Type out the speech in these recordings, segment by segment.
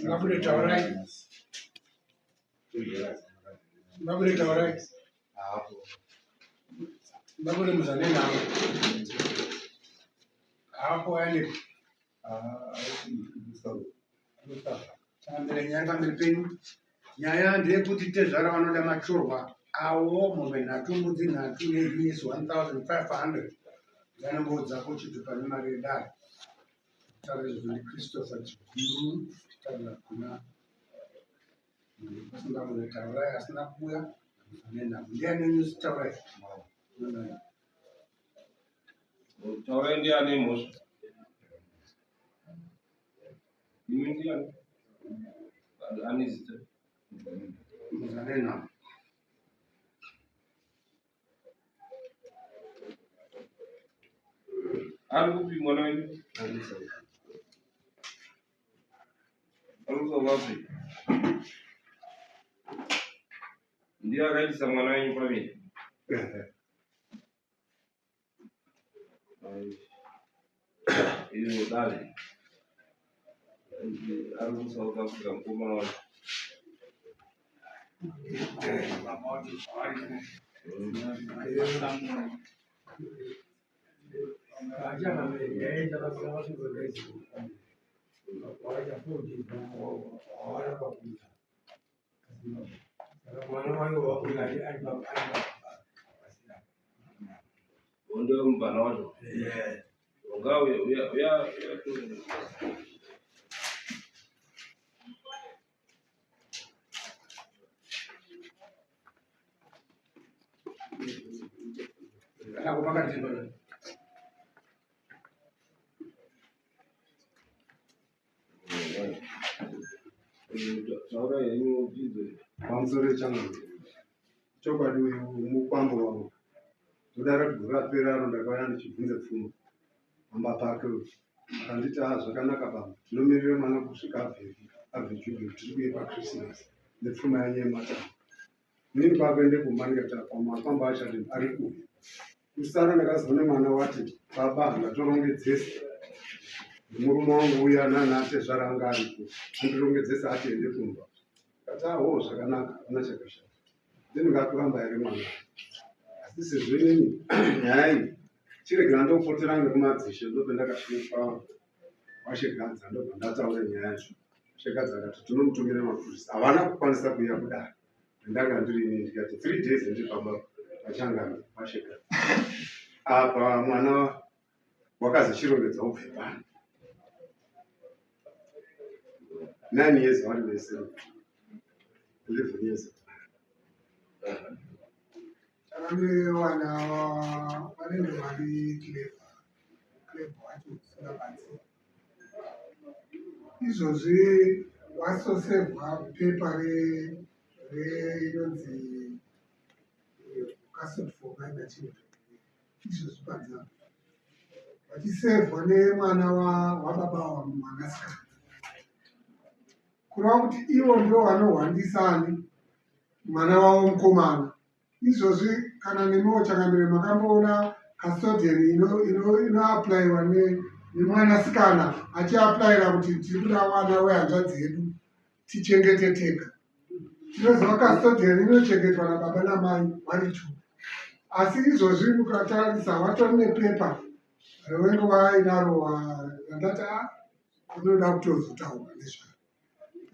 Mabule taurai. Mabule taurai. Mabule mzalenda. Hapo yani. Tambele nyanga mipini. Nyaya ndiye kuti tezvara vanoda machorwa awo mombe nhatu mbudzi nhatu neyesu 1500 dzanomboudza kuti pane mari yedare taura izvo ndiChristopher Chiguru taura kuna kusingamune taurai asina kubuya nenhamo ndiani nenyusi taurai taurai ndiani mhosva imi ndiani anizita muzanenhamo ari kupi mwana wenyu ari kusawapi ndiye akaitisa mwana wenyu pamini iyo dale ari kusauth africa mukomana wacho ndio mbana wacho ungawe ya aku pakati pano taurai yenyu dzidzo pamusoro channel chokwadi uyu mukwambo wavo ndodara kuti gura pera aro ndakauya ndichibvunze pfuma amba pake akanditi zvakanaka pano tinomirire mwana kusvika abve jubilei tiri kuye pakrisimasi nepfuma yanyu yematano inini kwakuende kumangeta pamakwambo achati ari kuya kusara ndakazoone mwana wati baba ndatorongedzesa murume wangu uya nanatezvara anga aripo andirongedzesa atiende kumba kati aho zvakanaka ana chakashata ndingakuramba here mwana asi sezvo inini nyaya iyi chiregera ndopotera ngekumadzishe ndobva ndakasvika washegadza ndobva ndataura nyaya yazvo shegadza akati tinomutumira mapurisa havana kukwanisa kuuya kudaro ndanga ndiri ini ndikati 3 days ndiri pamba pachanga washegadza apa mwana wakazochirongedza ubve pano 9 years vari vese 11 years takambire vana vanenge vari clever wacho singabatsi izvozvi wasosevwa pepa inonzi custody for minor children izvozvi padzavo vachisevhwa nemwana wababa mwanasikana kureva kuti ivo ndio vanohwandisani mwana wavo mukomana izvozvi kana nemiwo chakambire makamboona custodian inoaplaiwa nemwanasikana achiaplaira kuti tiri kuda vana wehanzvadzi yedu tichengeteteka tinoziva custodian inochengetwa nababa namai vari 2 asi izvozvi mukatarisa vatori nepepa rewenge wainaro randati unoda kutozotaura nezvaro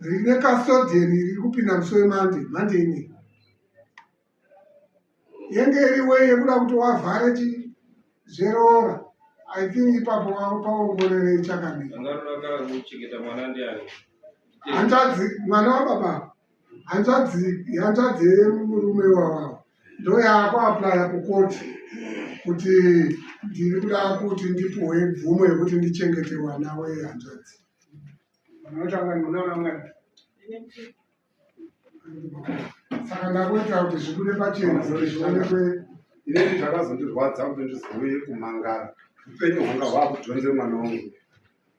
rine custodian riri kupinda musi wemande inei yenge iriwe yekuda kuti wavhare zveroora I think ipapo paongorere chakamira angarodakara kuchengeta mwana ndiani hanzvadzi mwana wababa hanzvadzi yemurume wawavo ndo yaakuaplaya kukoti kuti ndiri kuda kuti ndipuwe mvumo yekuti ndichengete wana wehanzvadzi vanotanga munaona mwana saka ndakuita kuti zvibude pachena kuti zvionekwe inini zvakazondirwadza kuti ndizouye kumangara upenyu hwanga hwakudhonze mwana wangu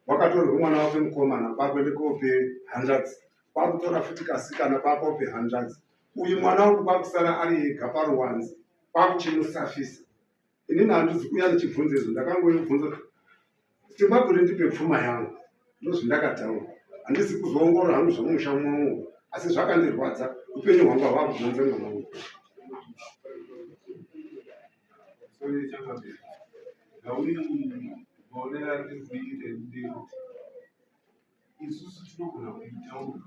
wakatorwe mwana wake mukomana kwakwende kope hanzvadzi kwakutora futi kasikana kwakope hanzvadzi uyu mwana wangu kwakusara ari ega paruwanzi kwakuchimusafisa inini handizi kuuya ndichibvunza izvo ndakangoibvunza kuti maburi ndipe pfuma yangu ndozvindakataura handisi kuzoongorora hangu zvomusha mwangu, asi zvakandirwadza upenyu hwangu hwava kuzonze mwana wangu. isusu tinogona kuitaura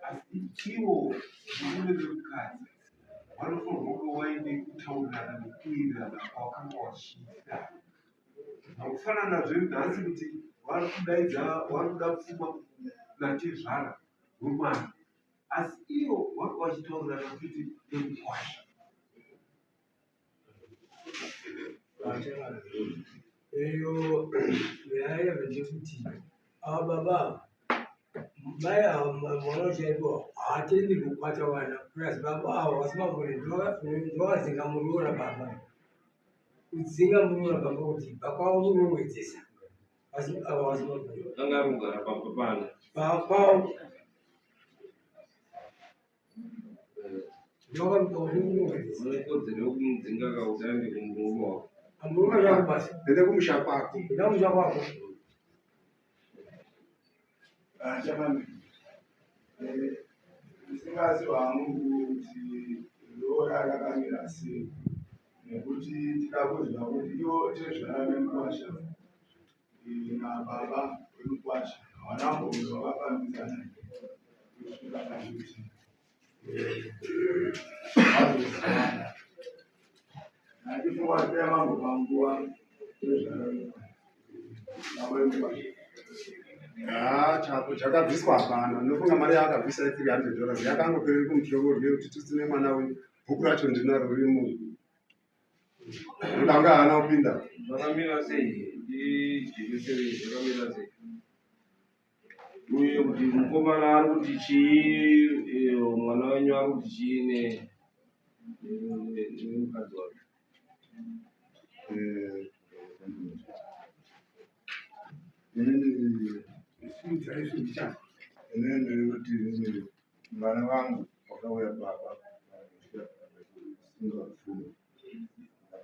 asi ivo murume vemukadzi vanofanirwa kunge waine kutaurirana nekuwirirana kwavakanga vachiita. Nakufanana zvenhasi kuti vari kuda pfuma natezvara wemwana, asi ivo vanga vachitaurirana kuti nekukwasha. Eyo nyaya ndekuti ava baba baya vanochaitwa haatendi kukwata vana plus baba avo vasimagoni ndovadzinga muroora baba kudzinga muroora baba kuti pakwavo unomwedzesa asi avo vasimagoni anga rugara papapana pakwavo ndokamukaumunomwedzesa unekodzero yokumudzinga kautandi kumurume wako amurume zvako basa Ndende kumusha kwako. ndamusha kwako Jamani, ndisingazi wangu kuti roora rakamira sei nekuti tikakuzwa kuti ivo tezvara vemukwasha nababa vemukwasha havana mbonzo vakafambisana kusvika pakuti vazozivana. Handifungwa kuti yamambopa nguva tezvara vemukwasha. Chako chakabviswa hapana. Ndofunga mari yakabvisa $300 yakangoperera kumushongoro kuti tisine mwana wenyu. Bhuku racho ndinaro ririmu. Ndanga hana kupinda. zvakamira sei ijekiseni zvakamira sei uye kuti mukomana ari kuti chii mwana wenyu ari kuti chii nemukadzi wake Inini kuti mwana wangu wakauya baba singafuni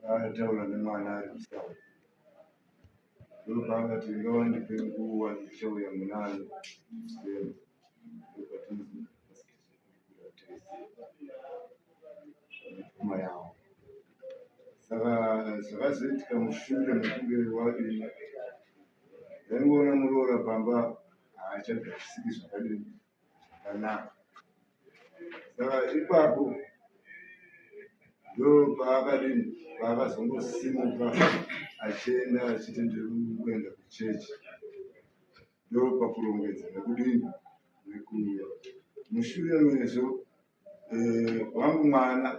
akataura nemwana ari kusawa ndopangati ngavandipe nguva ndichauya munani pfuma yavo. Saka zvakazoitika mushure mekunge wadini ndaingoona muroora pamba haachagarisiki zvakadini zvakanaka. Saka ipapo ndo paakadini paakazongosimuka achienda achiti ndiri kuenda kuchechi. Ndo pakurongedza nekudini nekuuya. Mushure mezvo wangu mwana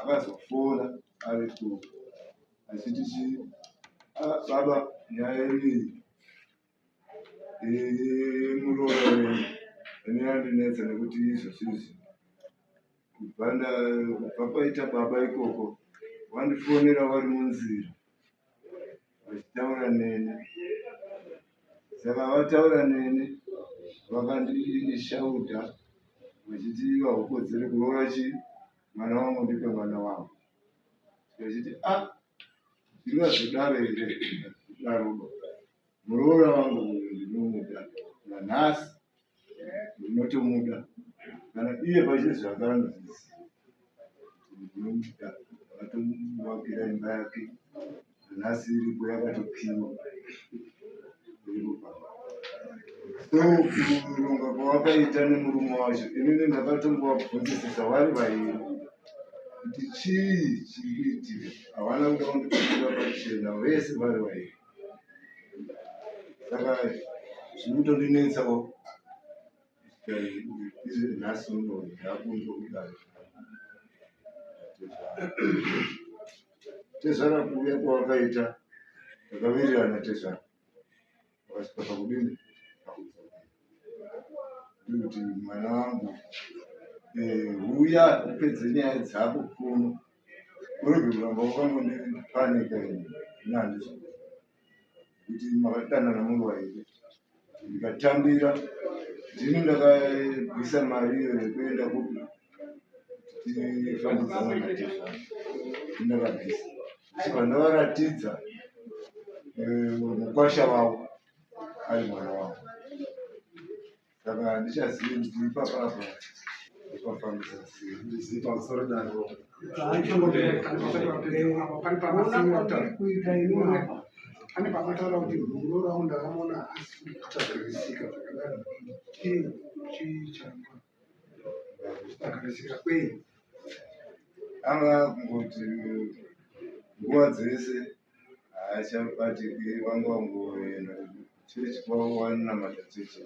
akazofona ari achiti chii baba nyaya muroora wenyu inandinetsa nekuti izvozvizvi kubva paita baba ikoko wandifonera wari munzira vachitaura neni. Saka vataura neni vakandishaudha vachiti vahokodzere kuroora chii mwana wangu ndipe mwana wangu. Vachiti zvingazodaro here daroba muroora wangu uyu ndinomuda nanhasi ndinotomuda kana iye pachizvo akaranzisa ndinomuda akatomuvakira imba yake nanhasi iripo yakatopiwa kuronga kwawakaita nemurume wacho inini ndakatomboabvunzisisa vari vairi kuti chii chiri kuitika. Havana kuda kundipindura pachena vese vari vairi. Saka zvinotondinetsawo izvi nhasi uno ndakunzwa tezvara kuuya kwawakaita takawirirana tezvara wakasvika pakudini kuti mwana wangu uya upedze nyaya dzako kuno urege kuramba wakangondipanika inandizvo kuti makadanana muri vairi ndikatambira ndini ndakabvisa mari yekuenda kupi tifambidzana natezvara ndakabvisa ichibva ndavaratidza mukwasha wavo ari mwana wavo. saka handichazivi kuti ipapapa pafambisa sei. Ndizivi pamusoro daro. Pane pakataura kuti guru rawo ndakaona asi kuchagarisika zvakadaro chagarisika kwei anga kungoti nguva dzese haachabatiki vanga vangoenda chechi kwawanamata chechi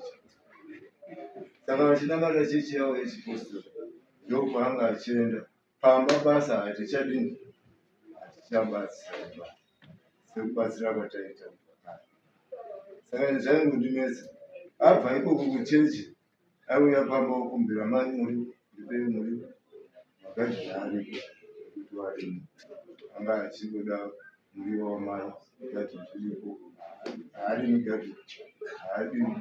saka vachinamata chechi yavo yechipostori ndokwaanga achienda pamba basa hatichadini hatichabatsira sekubatsira kwataita saka zvaingondinetsa abva ikoko kuchechi auya pamba okumbira mai muriwo ndipei muriwo magadhi aripo kuti varimo anga achingoda muriwo wamai gadhi zviripo haarimi gadhi haadini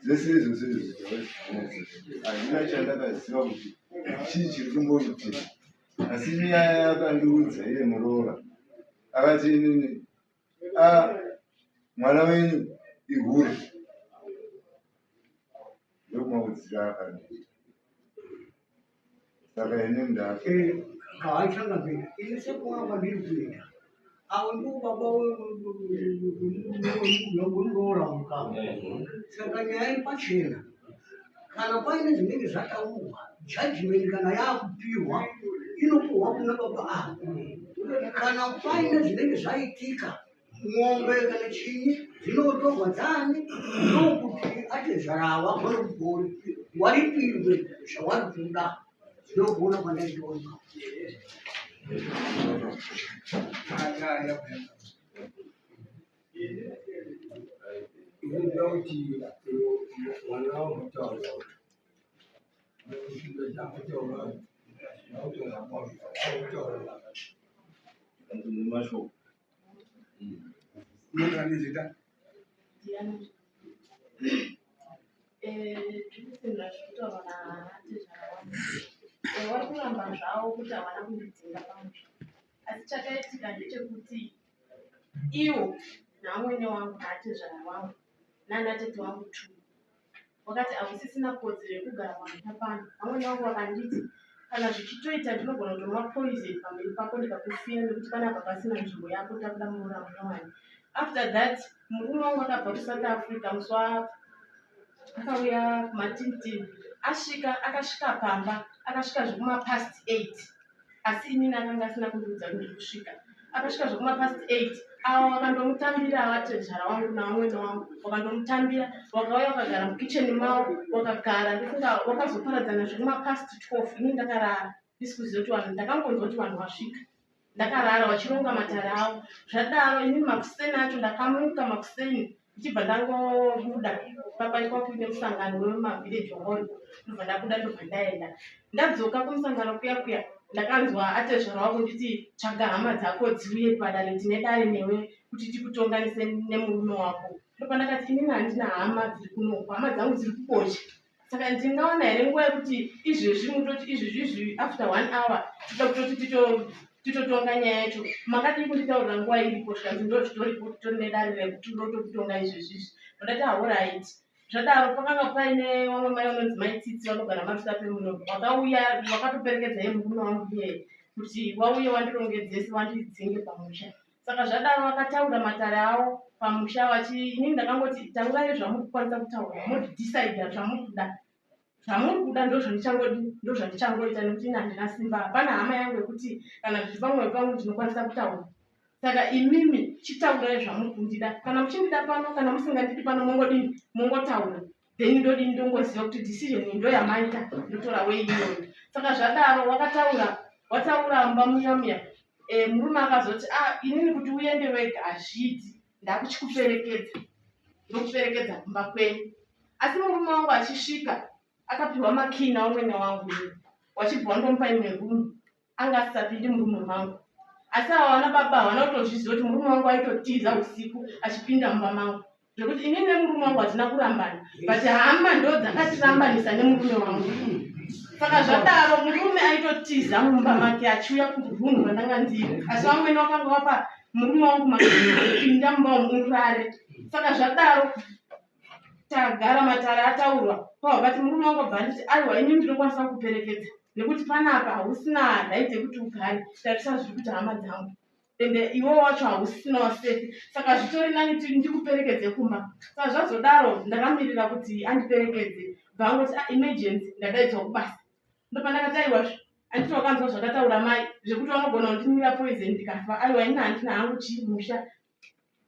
zvese izvozvo hazvina chandakaziva kuti chii chiri kumboitika asi nyaya yakandiudza iye muroora akati inini mwana wenyu ihure ndokumaudzira akandiita saka ine ndake haachangapinda ini sekunga ndiri kuenda avo ndiwo baba wemuroora mukama saka nyaya iri pachena kana paine zvinenge zvataurwa jajimenti kana yaakupirwa inopuhwa kuna baba avo kana paine zvinenge zvaitika mwombe kana chinyi zvinotorwa dzani ndokuti atezvarava kone kubori waripirwe zvawari kuda ndogona kwandaitoka inoda kuti mwana wamutaura mashoko unotanizita zvikusimira zvekutaura natezvara wangu vari kuramba zvavo kuti havana kundidzinga pamusha asi chakaitika ndechekuti iwo namwene wangu naatezvara wangu nanatete wangu tu wakati hakusisina kodzero yekugara pamusha pano amwene wangu vakanditi kana zvichitoita ndinogona kutomwa poison pamberi pako ndikakusiya nekuti panapa pasina nzvimbo yako takuda muramuna wani. After that murume wangu akabva kuSouth Africa muswa akauya kumatintini akasvika pamba akasvika zvekuma past 8 asi inini akanga asina kundiudza kuti ndiri kusvika akasvika zvekuma past 8 avo vakandomutambira vatezvara wangu namwene wangu vakandomutambira wakauya wakagara mukicheni mavo wakagara ndifunga wakazoparadzana zvekuma past 12 ini ndakarara ndisi kuziva kuti vanhu ndakangonzwa kuti vanhu vasvika ndakarara vachironga matare avo zvadaro inini makuseni acho ndakamuka makuseni ndichibva ndangobuda papaitwa kuine musangano wemavhireji wangoripo ndobva ndabuda ndobva ndaenda ndadzoka kumusangano kuya ndakanzwa atezvara wangu nditi tsvaga hama dzako dziuye padare tine dare newe kuti tikutonganise nemurume wako ndobva ndakati inini handina hama dziri kunoku hama dzangu dziri kukocha saka ndingaona here nguva yekuti izvezvi mutoti izvizvizvi after 1 hour tida kutoti titotonga nyaya yacho makadii kunditaurira nguva iripo zvikanzi ndo zvitoripo titori nedare rekuti unotokutonga izvezvizvi ndati alright zvadaro pakanga paine vamwe mai vanonzi maitsitsi vanogara matuta pemuno wakauya wakatoperekedza ye murume wangu iye kuti wauye wandirongedzese wandidzinge pamusha saka zvadaro vakataura matare avo pamusha inini ndakangoti taurai zvamuri kukwanisa kutaura modhisaidha zvamuri kuda ndozvandichangoita nekuti ine handina simba hapana hama yangu yekuti kana zviri pamwe pangu ndinokwanisa kutaura saka imimi chitaurai zvamuri kundida kana muchindida pano kana musingandidi pano mongodini mongotaura then ndodini ndongoziva kuti decision ndo yamaita ndotora wei iyoyo saka zvadaro wataura mba muyamuya murume akazoti inini kuti uende wega hazviiti ndakuchikuperekedza ndokuperekedza kumba kwenyu asi murume wangu achisvika akapiwa makina omwene wangu wachibva wandomupa imwe rumu anga asisapindi murume wangu asi havana baba havana kutozviziva kuti murume wangu aitotiza usiku achipinda mumba mangu zvekuti inini nemurume wangu hatina kurambana but hama ndo dzakatirambanisa nemurume wangu saka zvadaro murume aitotiza mumba make achiuya kurunhu randanga ndiri asi vamwene wakanga wapa murume wangu makina mumba murare saka zvadaro tagara matare ataurwa kwabati murume wangu bva nditi aiwa ini ndinokwanisa kuperekedza nekuti panapa hausina right yekuti ugare tarisa zviri kuti hama dzangu ende iwe wacho hausinawo sefi saka zvitori nani ndikuperekedze kumba saka zvazodaro ndakamirira kuti andiperekedze bva ngoti emergency ndadaidzwa kubasa ndopandakati aiwazvo anditi wakanzwa zvakataura mai zvekuti vanogona kundinwira poison ndikafa aiwa ini handina hangu chimusha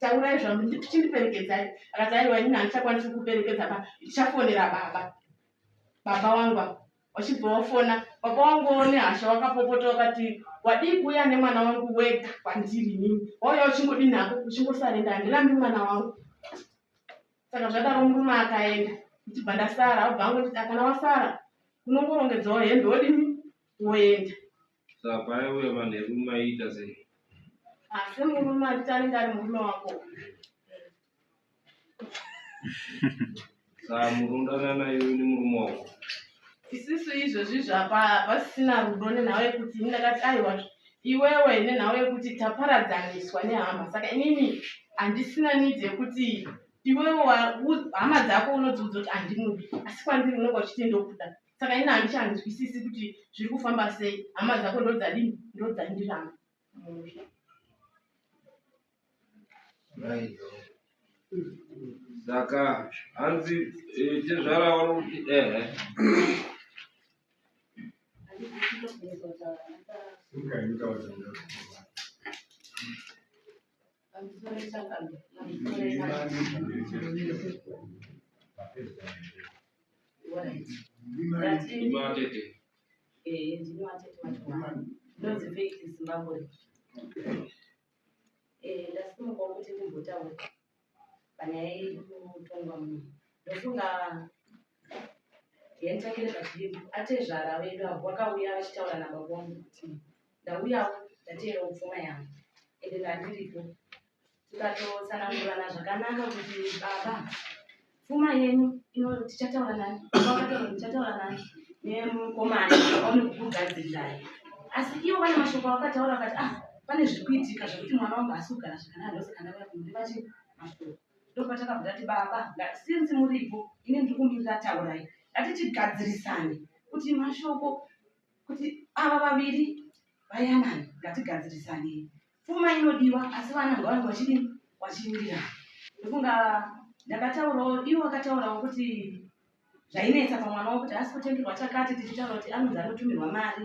taurai zvangu chindiperekedzai akati aiwa ini handichakwanisi kuperekedza ndichafonera baba wangu wachibva wafona baba wangu nehasha wakapopota wakati wadii kuuya nemwana wangu wega kwandiri inini wauya uchingodini hako uchingosarenda handirambi mwana wangu saka zvadaro murume akaenda ndichibva ndasara abva angoti kana wasara unongorongedzawo hembe wodini woenda saka paiuya manheru maiita sei asi murume anditi anenge ari murume wako saka murundana naiwe nemurume wako isisu izvozvi zvapasisina rudo nenhau yekuti ini ndakati aiwa iwewe nenhau yekuti taparadzaniswa nehama saka inini handisina nidzi yekuti iwewe hama dzako unodziudza kuti handimudi asi kwandiri unonga uchitendokuda saka ini handichanzwisisi kuti zviri kufamba sei hama dzako ndodzadini ndodzandiramba saka hanzi chezvara wari kuti imatete ndasimukawo kuti ndimbotaura panyaya yekutongwa munhu ndofunga yanditangire pazvinhu atezvara vedu avo vakauya vachitaura nababa vangu kuti ndauyawo ndateerawo pfuma yangu ende ndandiripo tikatotsanangurana zvakanaka kuti baba pfuma yenyu tichataura nani vakataura tichataura nani nemukomana aunekukugadzirirai asi ivo vane mashoko vakataura vakati pane zviri kuitika zvekuti mwana wangu asi kugara zvakanaka ndosaka ndauya kundivachi mashoko ndopatakabva tati baba sinzi muripo ini ndiri kumirira taurai ngatichigadzirisane kuti mashoko kuti ava vaviri vayanani ngatigadzirisane pfuma inodiwa asi vana ngavange vachimirira ndofunga ndakataurawo ivo vakataurawo kuti zvainetsa pamwana wavo kuti asi kutengerwa chakati tichitaura kuti anonzi anotumirwa mari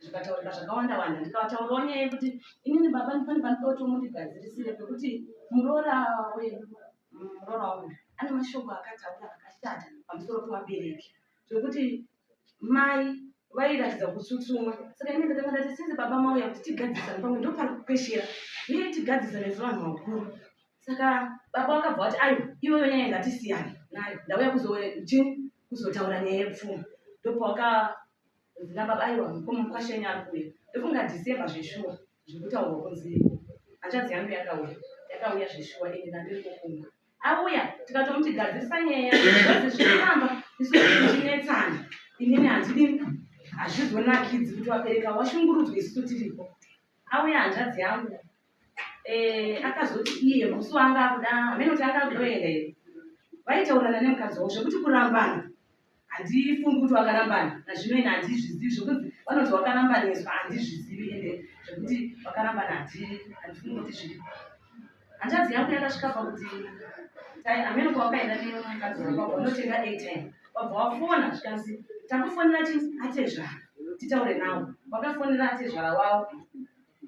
zvikataurika zvakawanda wanda ndikavataurawo nyaya yekuti inini baba pane panoda mundigadzirisire pekuti muroora wangu ane mashoko akataura akashata pamusoro pemabereki zvekuti mai vairatidza kutsutsumwa saka ini ndakanga ndati sinzi baba mauya kuti tigadzisane pamwe ndo pari kupeshera iye tigadzisane sevanhu vakuru saka baba vakabva vati aiwa iweyo nyaya ngatisiyane nayo ndauya kuzotaura nyaya yepfuma ndopawakazina baba aiwa mukwashenya ari kuuya ndofunga dhisemba zveshuwa zvekutaurwa kunzi hanzvadzi yangu yakauya zveshuwa ende ndandiri kukumba auya tikatomuti gadzirisa nyaya zvinoramba isu tichinetsana inini handidi hazvizonakidzi kuti wabereka washungurudzwa isusu tiripo auya hanzvadzi yangu akazoti iye musi wanga akuda hamene kuti anga kudoenda here vaitaurana nemukadzi wavo zvekuti kurambana handifungi kuti wakarambana nazvino ine handizvizivi zvokuti vanoti wakarambaniswa handizvizivi ende zvekuti wakarambana handifungi kuti zviripo hanzvadzi yangu yakasvika pakuti hamene kwawakaenda nemukadzi wavo wanotenga airtime wabva wafona zvikanzi takufonera chinzi atezvara titaure navo wakafonera atezvara wavo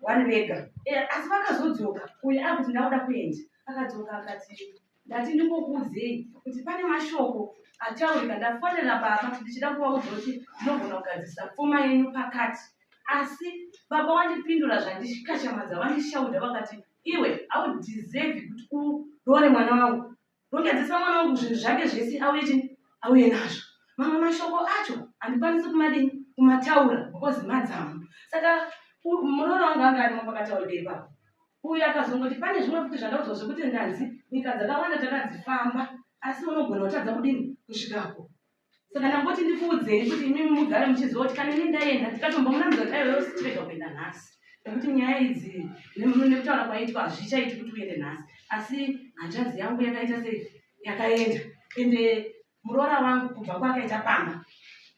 vari vega asi vakazodzoka uye akuti ndauda kuenda akadzoka akati ndati ndimbokuudzei kuti pane mashoko ataurika ndafonera baba ndichida kuvaudza kuti ndinogona kugadzisa pfuma yenyu pakati asi baba wandipindura zvandikachamadza vandishaudha vakati iwe audeserve kuti urore mwana wangu rongedzesa mwana wangu zvinhu zvake zvese auye nazvo mamwe mashoko acho handikwanisi kumataura because madzamu saka muroora wangu anga arimo pakataurika ipapo uye akazongoti pane zvimwe futi zvandaudzwa zvekuti ndanzi nyika dzakawanda takadzifamba asi unogona kutadza kudini kusvikapo saka ndangoti ndikuudzei kuti imi mugare muchiziva kuti kana ini ndaenda ndikatombomuramidza kuti aiwewo sitirega kuenda nhasi nekuti nyaya idzi nekutaura kwaitwa hazvichaiti kuti uende nhasi asi hanzvadzi yangu yakaita sei yakaenda ende muroora wangu kubva kwakaita pamba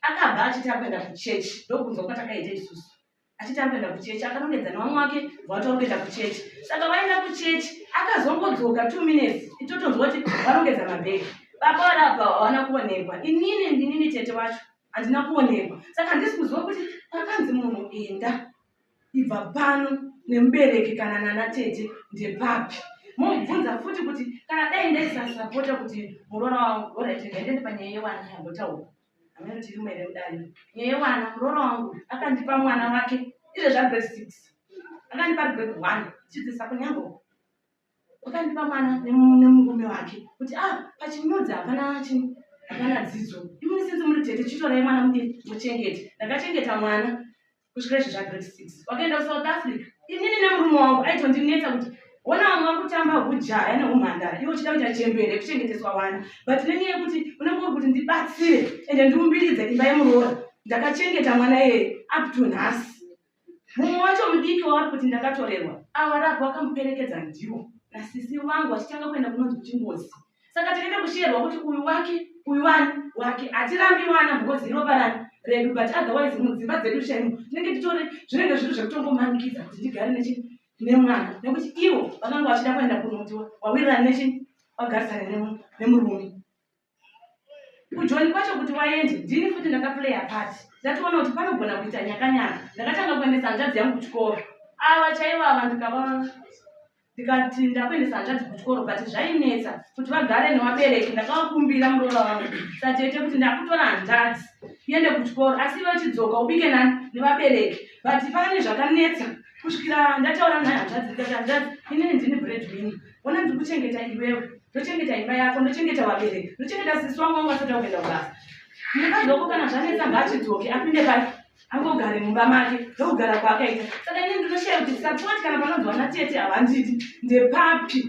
akabva achiti akuenda kuchechi ndokunzwa kwati akaita isusu achiti akuenda kuchechi akanongedza nevamwe wake vati varikuenda kuchechi saka vaenda kuchechi akazongodzoka 2 minutes itotonzwa kuti vanongedza mabhegi baba varabva havana kuonekwa ndinini tete wacho handina kuonekwa saka handisi kuziva kuti pakanzi munhu enda ibva pano nemubereki kana nana tete ndepapi mobvunza futi kuti kana dai ndaisasapota kuti muroora wangu oraitengaendende panyaya yewana yambotaura amene tiri mwere mudani nyaya yewana muroora wangu akandipa mwana wake izvo zvagrade 6 akandipa grade 1 chidzidzisa kunyango akandipa mwana nemurume wake kuti pachinyudzi hapana dzidzo imwe sinzi muri tete chitorai mwana muchengete ndakachengeta mwana kusvika izvo zvagrade 6 wakaenda kusouth africa inini nemurume wangu aitondinetsa kuti ona vamwe vakutamba hujaya neumhandara iwo uchida kuita chembere kuchengeteswa wana but nenyaya yekuti unenge uri kuti ndibatsire ende ndiumbiridze imba yemuroora ndakachengeta mwana iyeye up to nhasi mumwe wacho mudiki wavari kuti ndakatorerwa ava rapo vakamuperekedza ndiwo nasisi vangu vachitanga kuenda kunonzi kuchingozi saka tikaenda kushiyerwa kuti uyu wake uyu wake hatirambi mwana because ropa rani redu but otherwise mudzimba dzedu shaimo tinenge titori zvinenge zviri zvekutongomanikidza kuti ndigare nemwana nekuti ivo vakanga vachida kuenda kunoti wawirirana nechini wagarisana nemurume kujoni kwacho kuti waende ndini futi ndakaplaya pati ndationa kuti panogona kuita nyakanyaka ndakatanga kuendesa hanzvadzi yangu kuchikoro ava chaivava ndikati ndakuendesa hanzvadzi kuchikoro but zvainetsa kuti vagare nevabereki ndakavakumbira muroora wangu satete kuti ndakutora hanzvadzi iende kuchikoro asi vachidzoka ubike nani nevabereki but pane zvakanetsa kusvikira ndataura naye hanzvadzi ndikati hanzvadzi inini ndini breadwinner ona ndiri kuchengeta iwewe ndochengeta imba yako ndochengeta vabereki ndochengeta sisi wangu wangu asati akuenda kubasa ndikazoko kana zvanetsa ngaachidzoke apinde pai angogare mumba make ndokugara kwaakaita saka inini ndinoshaya kuti sapoti kana panonzi vana tete havanditi ndepapi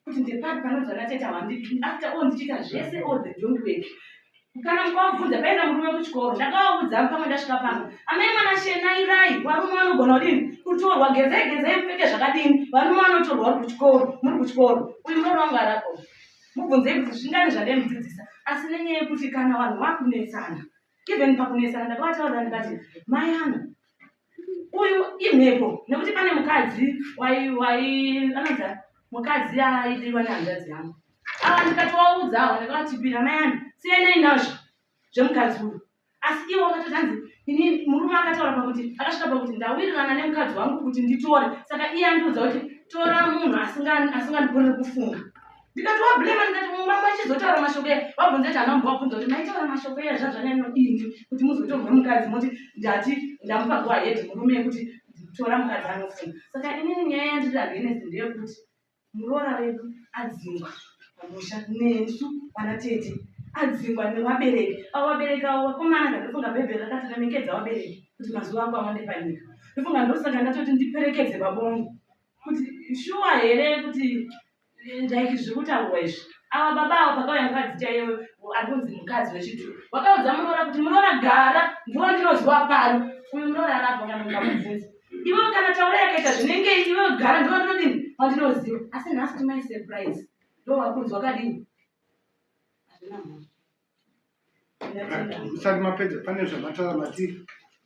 kuti ndepapi panonzi vana tete havanditi after all ndichiita zvese all the don't work kana mukavabvunza paenda murume kuchikoro ndakavaudza pamwe ndasvika pano amai mwana shenairai varume vanogona kudini kutorwa gezei mupfeke zvakadini varume vanotorwa vari kuchikoro muri kuchikoro uyu muroora wangu arapo mubvunzei kuti zvingani zvandamudzidzisa asi nenyaya yekuti kana vanhu vakunesana even pakunesana ndakavataurira ndikati mai ana uyu imhepo nekuti pane mukadzi anodza mukadzi aidiwa nehanzvadzi yangu ava ndikatovaudza ava ndakavatipira mai ana sienai nazvo zvemukadzi uyu asi iwo vakatotanzi ini murume akataura pakuti akasvika pakuti ndawirirana nemukadzi wangu kuti nditore saka iye andiudza kuti tora munhu asingandikorere kufunga ndikatovablema ndikati mumba machizotaura mashoko eya vabvunza kuti hana mbovabvunza kuti maitaura mashoko eya zvazvanyanyodini kuti muzotorwe mukadzi moti ndati ndamupa goahedi murume kuti tora mukadzi anofunga saka inini nyaya yandiri agenesi ndeyekuti muroora wedu adzingwa pamusha nesu vana tete adzingwa nevabereki avo vabereki avo vakomana ndatofunga bhebheri rakati remekedza vabereki kuti mazuva ako awande panyika ndofunga ndosaka ndatoti ndiperekedze vabongo kuti shuwa here kuti ndaiki zvikutaurwa izvi ava baba avo pakauya mukadzi chaiyo akunzi mukadzi wechitu vakaudza muroora kuti muroora gara ndiwo ndinoziva pano uyu muroora arabva kana mungamubvunza ivo kana taura yakaita zvinenge ivo gara ndiwo ndinodini wandinoziva asi nhasi timai surprise ndo wakunzi wakadini musati mapedza pane zvamataura mati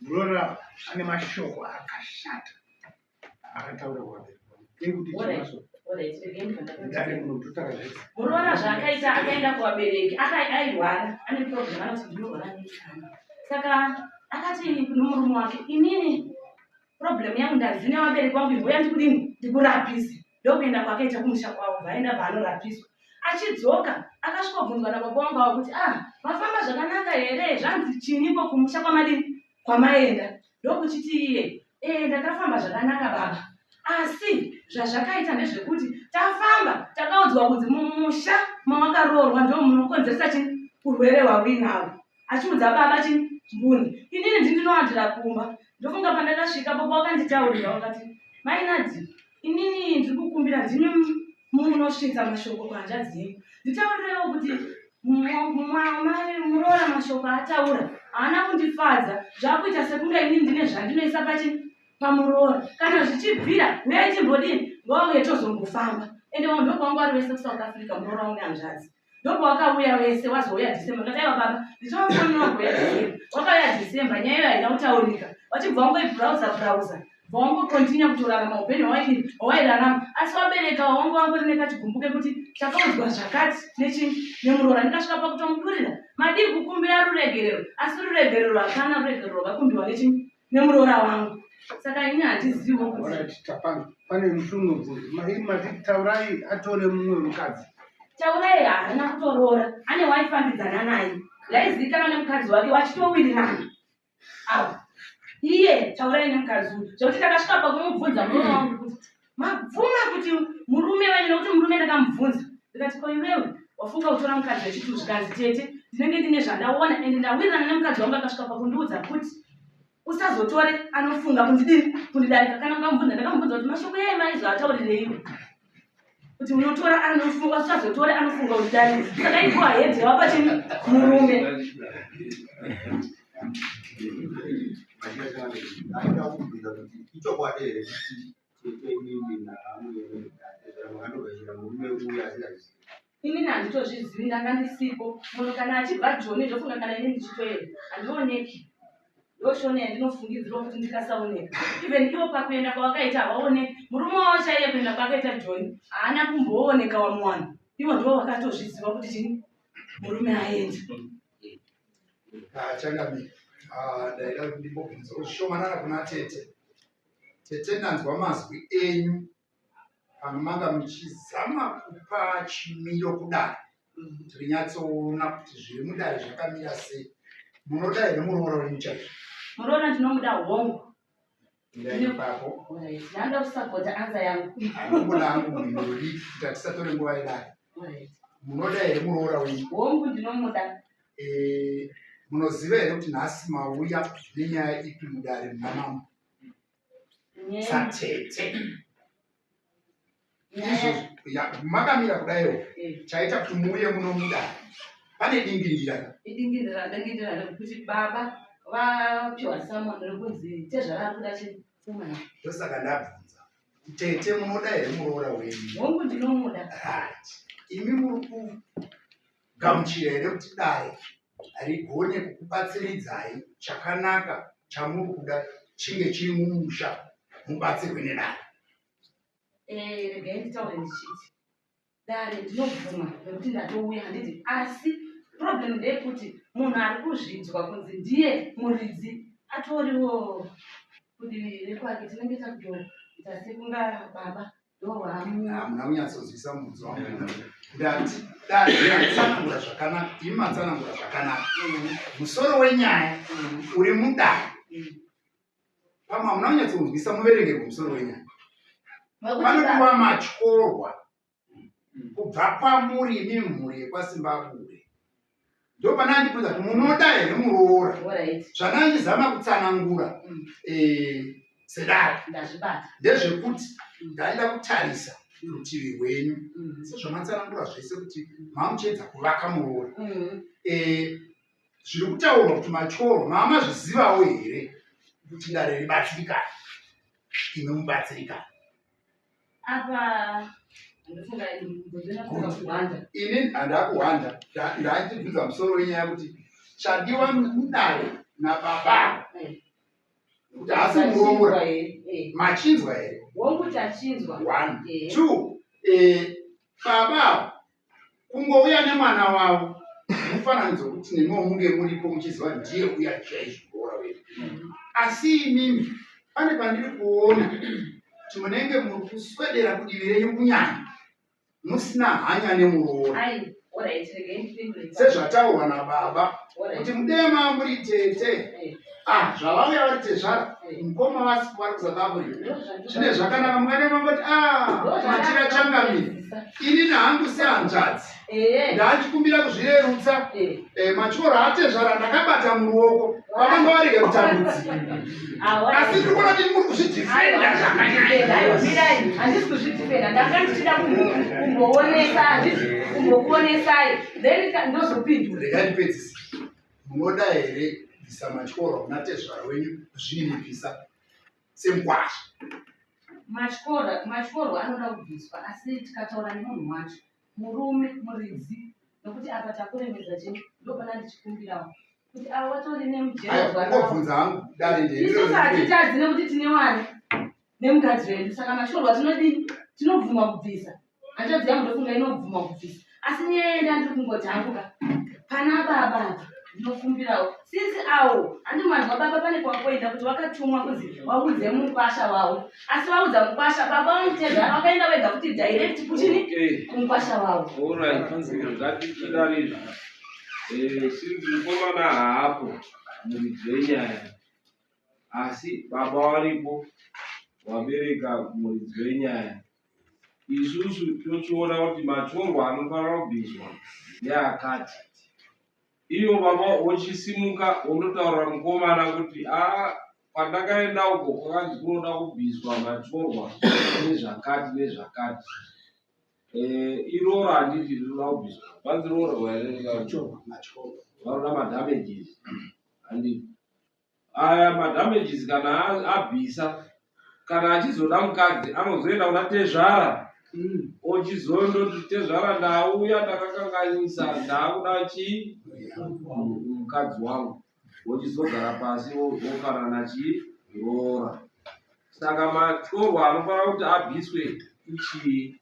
muroora ane mashoko akashata akataurirwa kuti muroora zvaakaita akaenda kuvabereki airwara ane problem anoti ndinorwara neitsana saka akati nomurume wake inini problem yangu ndazi nevabereki vangu imboya ndikudini ndikurapise ndokuenda kwakaita kumusha kwavo vaenda vaanorapiswa achidzoka akasvikobvunzwa nababa vangu avo kuti mafamba zvakanaka here zvanzi chiniko kumusha kwamadini kwamaenda ndokuchiti iye ndakafamba zvakanaka baba asi zvazvakaita ndezvekuti tafamba takaudzwa kunzi mumusha mawakaroorwa ndo munokonzeresa chini urwere hwaruinahwo achiudza baba chini mbuni inini ndinowandira kumba ndofunga pandakasvika baba wakanditaurira wakati mainadzi inini ndiri kukumbira ndimi munosvitsa mashoko kuhanzvadzi yenyu nditaurirewo kuti muroora mashoko ataura haana kundifadza zvakuita sekunge inini ndine zvandinoisa pachini pamuroora kana zvichibvira uyai timbodini ngauye tozongofamba ende vanhu ndokwangu vari vese kusouth africa muroora wangu nehanzvadzi ndopo wakauya wese wazouya December ngataiwa baba ndichakunogoya December wakauya December nyaya haina kutaurika wachibva wangoibrowser vawangokontinya kutorarama upenyu hwawairarama asi wabereka wangorine kachigumbuke kuti takaudzwa zvakati nemuroora ndikasvika pakutomupurira madii kukumbira ruregerero asi ruregerero hakana ruregerero rwakakumbiwa nemuroora wangu saka ini handizivo kuti pane muhlungu matitaurai atore mumwe mukadzi taurai haana kutoroora ane waifambidzana naye yaizivikanwa nemukadzi wake wachitowirirana ava iye taurai nemukadzi uyu zvokuti takasvika pakumubvunza muroora wangu kuti mabvuma kuti murume wenyu nokuti murume ndakamubvunza ndikati ko iwewe wafunga kutora mukadzi wechitu zvikanzi tete ndinenge ndine zvandaona ende ndawirirana nemukadzi wangu akasvika pakundiudza kuti usazotore anofunga kundidini kundidarika kana ukamubvunza ndakamubvunza kuti mashoko yaimaizvataurireiwo kuti unotora anofunga usazotore anofunga kundidarika saka ipo ahedhe wapachini murume inini handitozvizivi ndanga ndisipo munhu kana achibva Joni ndofunga kana ini ndichitoenda handioneki ndoshone yandinofungidzirwa kuti ndikasaoneka even iwo pakuenda kwawakaita havaoneki murume wavo chaiye kuenda kwakaita Joni haana kumbooneka wamuwana ivo ndo vakatozviziva kuti chini murume aenda changamira ndaida kuti ndimbobvunza kushomanana kuna tete ndanzwa mazwi enyu panomanga muchizama kupa chimiro kudare kuti rinyatsoona kuti zviri mudare zvakamira sei munoda here muroora wenyu chaizvo muroora ndinomuda hongu ndaipapo ndanda kusapota anza yangu anomuda angu minori kuti hatisatore nguva yedare munoda here muroora wenyu hongu ndinomuda munoziva here kuti nhasi mauya nenyaya ipi mudare munamamu satete makamira kudaiwo chaita kuti muuye muno mudare pane dingindira kuti baba vapiwa samoni rekunzi tezvarari kuda chifuma ndosaka ndabvunza tete munoda here muroora wenyu hongu ndinomuda right imi muri kugamuchira here kuti dare rigone kukubatsiridzai chakanaka chamuri kuda chinge chiri mumusha mubatsirwe nedare regai nditaure ndichiti dare ndinobvuma nekuti ndatouya handiti asi problem ndeyekuti munhu ari kuzvidzwa kunzi ndiye muridzi atoriwo kudivi rekwake tinenge takutoita sekunga baba hamuna kunyatsozivisa mudzi wangu ndati dare ratsanangura zvakanaka imi matsanangura zvakanaka musoro wenyaya uri mudare pamwe hamuna kunyatsonzwisa muverengerwa musoro wenyaya panodiwa matyorwa kubva kwamuri imi mhuri yekwaSimbabwe ndo pana andibvunza kuti munoda here muroora zvandandizama kutsanangura sedare ndezvekuti ndaida kutarisa rutivi rwenyu sezvamatsanangura zvese kuti mamuchiedza kuvaka muroora zviri kutaurwa kuti matyorwa mamazvizivawo here kuti dare ribatsirikana ime mubatsirikana apa ini handakuhwanda ndachibvunza musoro wenyaya kuti chadiwa mudare nababa kuti hasi muroora machinzwa here hongu tachinzwa 1 2 baba kungouya nemwana wavo mufananidzo kuti nemiwo munge muripo muchiziva ndiye uya chaizvikuroora wedu asi imimi pane pandiri kuona kuti munenge muri kuswedera kudivi renyu kunyanya musina hanya nemuroora sezvataurwa nababa kuti mudema muri tete zvavauya vari tezvara mukoma vari kusouth africa zvine zvakanaka mukadema mati matira changamira ini nahangu sehanzvadzi ndachikumbira kuzvirerutsa matyoro atezvara ndakabata muruoko vakanga varige kutambudzi asi tiri kuona kuti muri kuzvidhifenda zvakanyanya kuzvidhifenda ndanga ndichida kumboonesa kumbokuonesai then ndozopindura rekandipedzisa munoda here kubvisa matyoro kuna tezvara wenyu kuzvininipisa semukwasha matyoro anoda kubviswa asi tikataura nemunhu wacho murume muridzi nokuti apa takuremedza chini ndopana ndichikumbirawo kuti avo vatori nemujero Aya ngobvunza hangu dai isusu hatitadzi nekuti tine wani nemukadzi wedu saka mashorwa tinodini tinobvuma kubvisa handitodziya mundofunga inobvuma kubvisa asi nienda ndiri kungoti hanguka pana baba ndinokumbirawo sisi awo handimanzwa baba pane kwakuenda kuti wakatumwa kuzi waudze mukwasha wawo asi waudza mukwasha baba vanotedzana wakaenda wega kuti direct kuchini kumukwasha wawo ngatichidarizvo sinzi mukomana haapo muridzi wenyaya asi baba waripo wabereka muridzi wenyaya. Isusu tochiona kuti matorwa anofanira kubviswa ndeakati. Iyo baba uchisimuka unotaurira mukomana kuti pandakaenda uko kwakanzi kunoda kubviswa matorwa nezvakati nezvakati. Iroro handiti rinoda kubviswa. Kwanzi roro vanoda madamages. Handiti. Aya madamages kana abvisa kana achizoda mukadzi anozoenda kuna tezvara. Ochizondoti tezvara ndauya ndakakanganisa ndakuda chii mukadzi wangu. Wochizogara pasi wofanana chirora. Saka matorwa anofanira kuti abviswe ichii.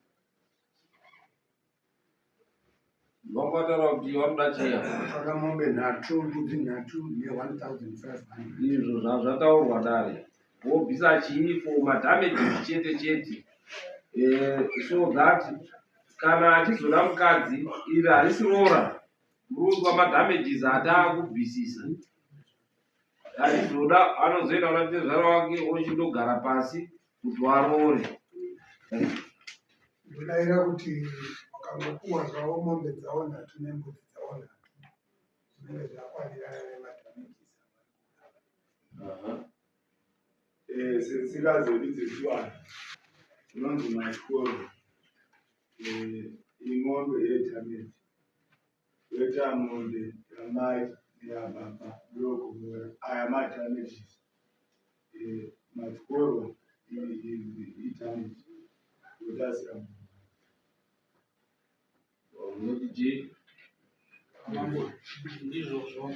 Vangataura kuti vanoda chiya. Saka mombe nhatu, mbudzi nhatu ne1500. Izvo zvataurwa dare. Wobvisa chii for madamages chete chete. So that kana achizoda mukadzi iri harisi rora murunzwa madamages ataakubvisisa achizoda anozoenda kuna tezvara wake ochindogara pasi kuti varore. Ndodayira kuti wakangopuwa zvawo mombe dzawo nhatu nembudzi dzawo nhatu zvinenge zvakwanirana nemadamages. Sezikazi dzechivana inonzi matyoro imombe yedamage yoita mombe yamai neyababa ndokumura aya madamages. Matyoro idamage yotasira unotiji ndizvozvo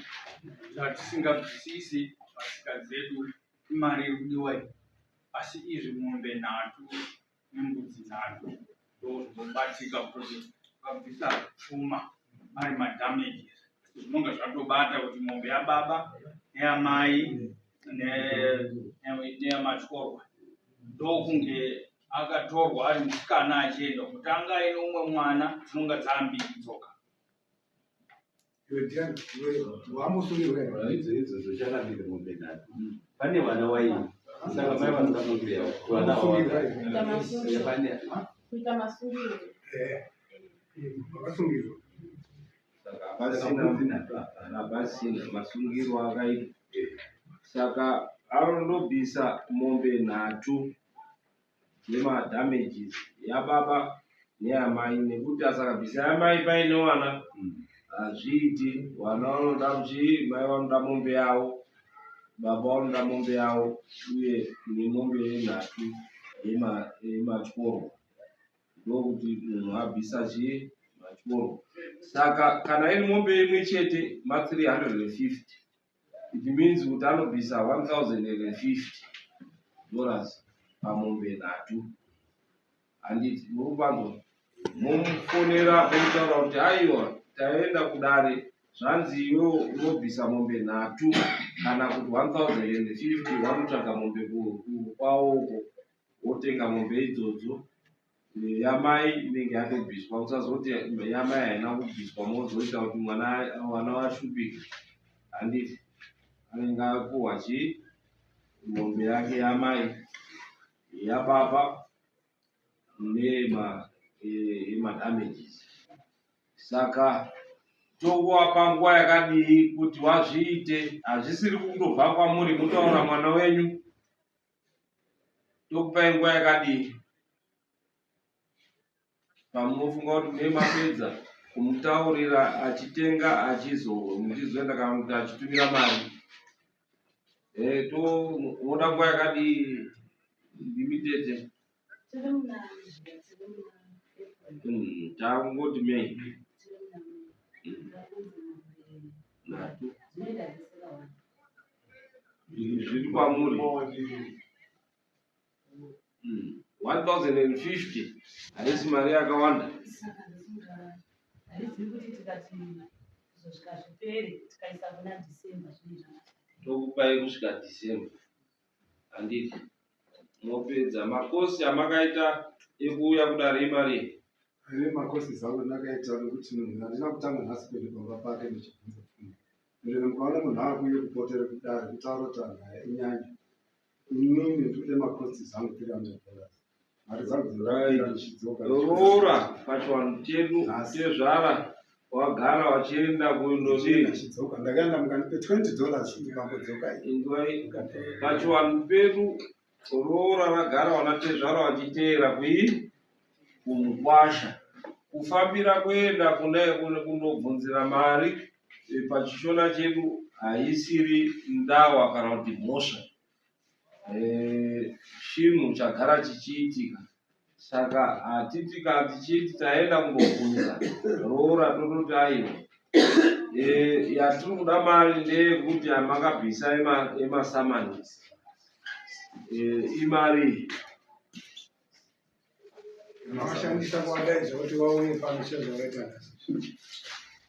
zvatisingabvisisi pasika dzedu imari iri kudiwa asi izvi mombe nhatu nembudzi nhatu ndozvinobatika kuti ukabvisa pfuma ari madamages zvinonga zvatobata kuti mombe yababa neyamai neyamatyorwa ndokunge akatorwa ari musikana achienda kutanga aine umwe mwana dzinonga dzambiri dzoka. Izvo chakambire mombe nhatu pane vana waini saka mai vanokamubira vana kuita masungiro Makasungirwa. Saka pasina masungiro akaita. Saka anondobvisa mombe nhatu nemadamages yababa neyamai nekuti asakabvisa yamai paine wana hazviiti. Wana vanoda kuchii mai vanoda mombe yavo baba vanoda mombe yavo uye nemombe yenhatu yematyorwa ndokuti munhu abvisa chii matyorwa. Saka kana iri mombe imwe chete ma350 it means kuti anobvisa $1050 pamombe nhatu. Handiti murupanzwa momufonera momutaura kuti aiwa taenda kudare zvanzi iwe unobvisa mombe nhatu kana kuti $1050 vanotsvaga mombe kwawoko wotenga mombe idzodzo. Yamai inenge yatobviswa usazoti yamai haina kubviswa mozoita kuti mwana washupika. Handiti anenge apuhwa chii mombe yake yamai yababa nemadamages. Saka tokuvapa nguva yakadii kuti wazviite. Hazvisiri kundobva kwamuri motaura mwana wenyu. Tokupai nguva yakadii pamunofunga kuti mune mapedza kumutaurira achitenga muchizoenda kana kuti achitumira mari. Moda nguva yakadii limited takungoti mei nhatu zviri kwamuri 1050 haisi mari yakawanda. Tokupai kusvika December handiti mopedza makosi amakaita ekuuya kudare imari ane makosi zangu ndakaita nekuti munhu handina kutanga nhasi kuende pamba pake nechibvunzo pfumo ende mukaona munhu akuye kupotere kudare kutaura kuti anhu aya inyanya inini ndikude makosi zangu $300 mari zangu dzinochizoka rora pachiwanhu chedu chezvara wagara wachienda kundodii chidzoka ndakaenda mukandipe $20 ndikambodzoka pachiwanhu pedu rora ragara wanatezvara wachiteera kumukwasha kufambira kuenda kundobvunzira mari pachishona chedu haisiri ndawa kana kuti mhosva, chinhu chagara chichiitika. Saka hatiti kana tichiti taenda kundobvunza rora tototi aiwa yatiri kuda mari ndeyekuti amakabvisa emasamanisi imari Makashandisa kuwadaidza kuti wauye pano sezvawaita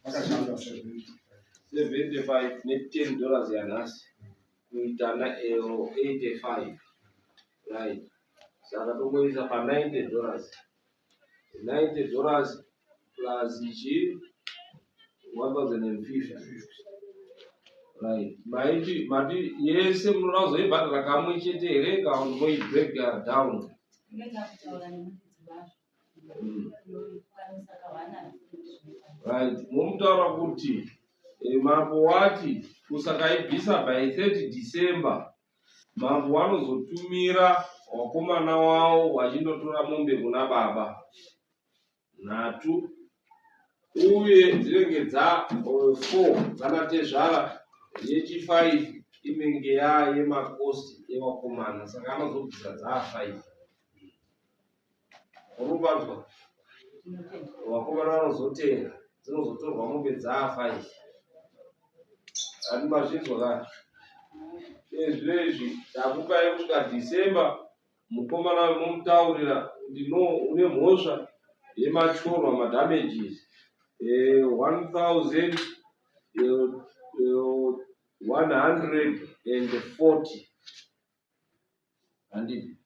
vakashanda 75 ne$10 yanhasi kuita naero 85 right. Saka tomoisa pa $90 plus ichi 1050 right. Mati yese munoda kuzoibhadhara kamwe chete here kana kuti moibreak down? Right. Momutaura kuti mambo wati kusakaibvisa by 30 December mambo wanozotumira wakomana wavo wachindotora mombe kuna baba nhatu uye dzinenge 4 dzanatezvara yechi5 inenge yemakosti evakomana saka anozobvisa 5 unobanzwa vakomana vanozotenga dzinozotorwa mombe 5 handi mazvinzwa kani ezvezvi takupai kusvika December mukomana wemomutaurira ndino une mhosva yemachorwa madamages 1140 handiti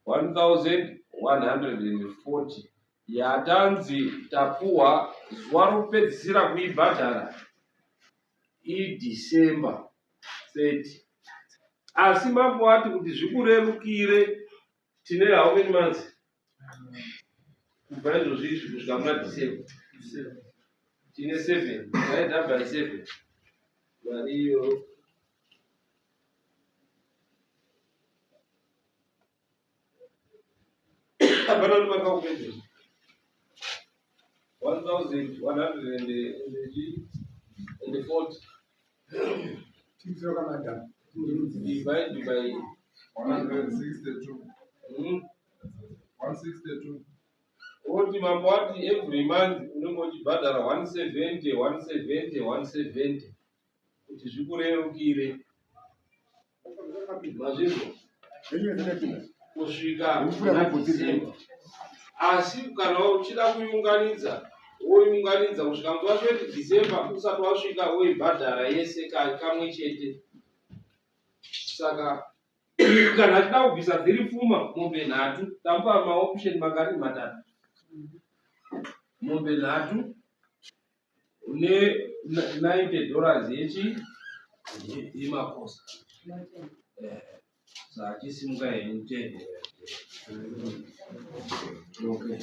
1140 yatanzi tapuhwa zuva rokupedzisira kuibhadhara iDecember 30 asi mambo ati kuti zvikurerukire tine how many months kubva izvozvizvi kusvika muna December tine 7 right by 7 mariyo hapana nimakaupedza 1140 divide by 162. 162. Oti mambo ati every month unenge uchibhadhara 170 kuti zvikurerukire mazvizvo kusvika December. Asi kana uchida kuiunganidza woiunganidza kusvika nguva chete December usati wasvika woibhadhara yese kamwe chete. Saka kana achida kubvisa dziri pfuma mombe nhatu tamupa maoption makari matatu mombe nhatu une $90 yemakosta saka chisimuka henyu okay.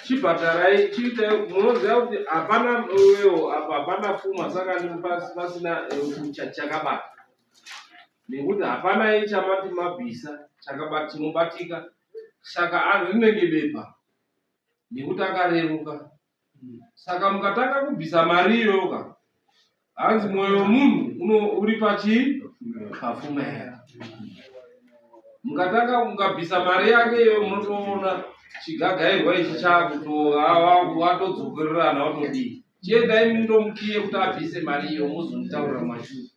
Chibhadharai chiita munoziva kuti hapana wewo apa hapana pfuma saka pasina chakabata nekuti hapana chamati mabvisa chinobatika saka rinenge bepa nekuti akareruka saka mukatanga kubvisa mari iyoyoka hanzi mwoyo wemunhu uri pachii pafuma here mukatanga mukabvisa mari yake iyoyo munotoona chigagairwa ichi watodzokera watodii chiendai mundomukiye kuti abvise mari iyo muzonditaurira mashure